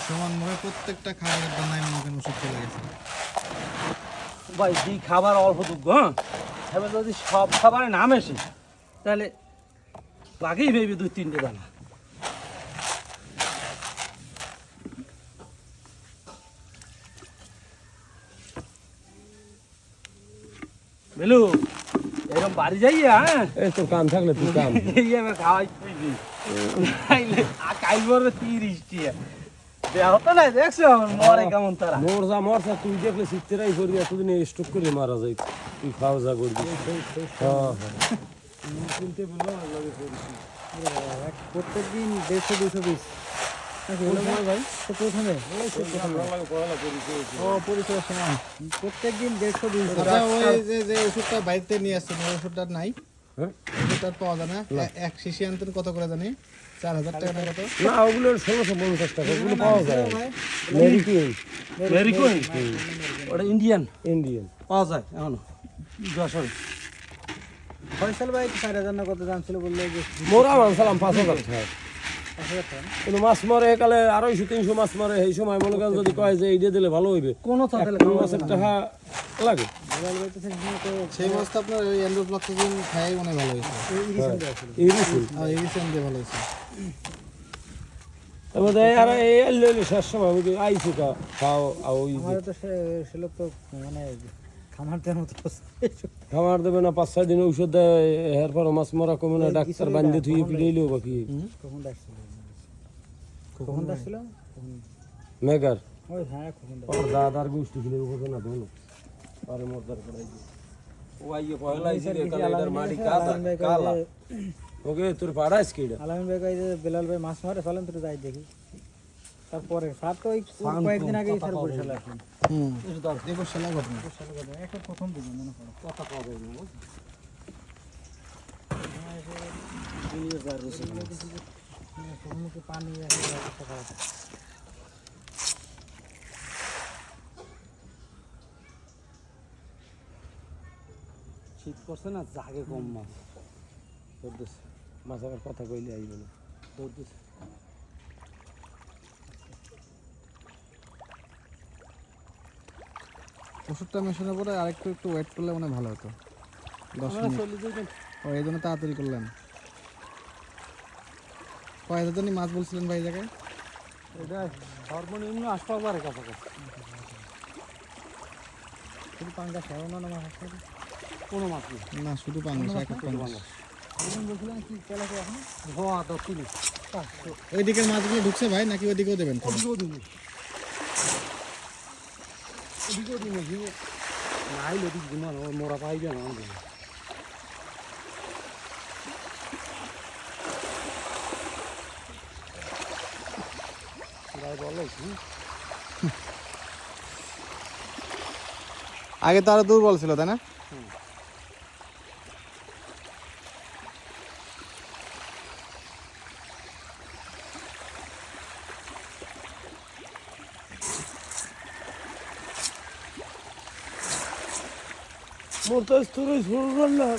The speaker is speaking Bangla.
সমান ভাবে প্রত্যেকটা খাবারের দানায় মনে করেন ওষুধ চলে গেছে। ভাই যে খাবার অল্প যোগ্য, হ্যাঁ এবার যদি সব খাবারে নাম এসে তাহলে লাগেই ভেবে 2-3টে দানা। বেলু এরকম বাড়ি যাইয়া, হ্যাঁ এই তোর কাম থাকলে তুই কাম এই আমি খাওয়াই খুঁজবি কাইল পড়বে 30 টিয়া দেহ তো নাই, দেখছো আমার মরে কেমন তারা। মোর যা মরছা তুই দেখলে সিটতেরাই করবি, এতদিন স্টক করে মারা যায়, তুই খাওয়া যা করবি। হ্যাঁ চিনতে বললো প্রত্যেকদিন 150-200 পিস ভাই। তো প্রথমে পরিচয় সময় প্রত্যেকদিন 150-200। আচ্ছা ওই যে ওষুধটা বাড়িতে নিয়ে আসছেন ওই ওষুধটা নাই? হ্যাঁ ওষুধটা পাওয়া যায় না? এক শিশি আনতেন কত করে জানি? 4000 টাকা না কত? না ওগুলো 1650 টাকা, ওগুলো পাওয়া যায়। ভেরি কুইন ওটা ইন্ডিয়ান ইন্ডিয়ান পাওয়া যায় এখনো যশোরে। ফয়সাল ভাই 4000 না কত দাম ছিল বললো যে মোরা মানছিলাম 5000 টাকা। 5000 টাকা না? কিন্তু মাছ মরে একালে 250-300 মাছ মরে, এই সময় মনে করেন যদি কয় যে এইটা দিলে ভালো হইবে, কোনো তাহলে কোন মাছের টাকা লাগে। সেই মাছটা আপনার ওই এন্ডোফ্লক্সাসিন খাই মনে হয় ভালো হয়েছে। এই রসুন আর ইরিশিয়াম দিয়ে ভালো হয়েছে। তারপরে আর এই লইলে শেষ সময় ওই আইসি খাও আর ওই আমাদের তো সে লোক তো মানে খামার দেওয়ার মতো খাবার দেবে না, 5-6 দিন ঔষধ দেয়, এরপর মাছ মরা কমে না, ডাক্তার বান্ধে ধুয়ে পিড়াইলেও বাকি। কখন ডাকছিল? কখন ডাকছিল? মেগার ওই হ্যাঁ কখন ওর দাদার গোষ্ঠী ছিল ওখানে না দোনো আরে মর্দার করাই ও আইয়ে পয়লা আইছিল কালে এর মাটি কালা ওকে তোর পাড়াস কিডা আলামিন ভাই কই যে বেলাল ভাই মাছ মারে, চলেন তো যাই দেখি। তারপরে স্যার তো ওই কয়েকদিন আগে স্যার বরিশালে আসলেন। এই বরিশালে ঘটনা একটা প্রথম দিন মনে পড়ে কথা পাওয়া যায় না পানি শীত করছে না, জাগে কম মাছ করতেছে মাছ আবার কথা কইলে আইবে না ধরতেছে। ওষুধটা মেশানোর পরে আরেকটু ওয়েট করলে মনে ভালো হতো। 10 মিনিট ও এই জন্য তাড়াতাড়ি করলেন। কয় হাজার জানি মাছ বলছিলেন ভাই জায়গায়? এটা সর্বনিম্ন আসপাবারের কাছাকাছি। শুধু পাঙ্গাস অন্য মাছ আছে? কোনো মাছ নেই। না শুধু পাঙ্গাস, এক পাঙ্গাস। বলছিলাম কি তেলাকে এখন হ্যাঁ 10 ওই দিকের মাছগুলো ঢুকছে ভাই নাকি ওই দিকেও দেবেন? ওদিকেও দিন, ওদিকেও দিন নাইলে ওদিক ঘুমান ওর মোরা পাইবে না আমাদের। আগে তো আরো দুর্বল ছিল তাই না? মোর তো স্থির শুরু করলাম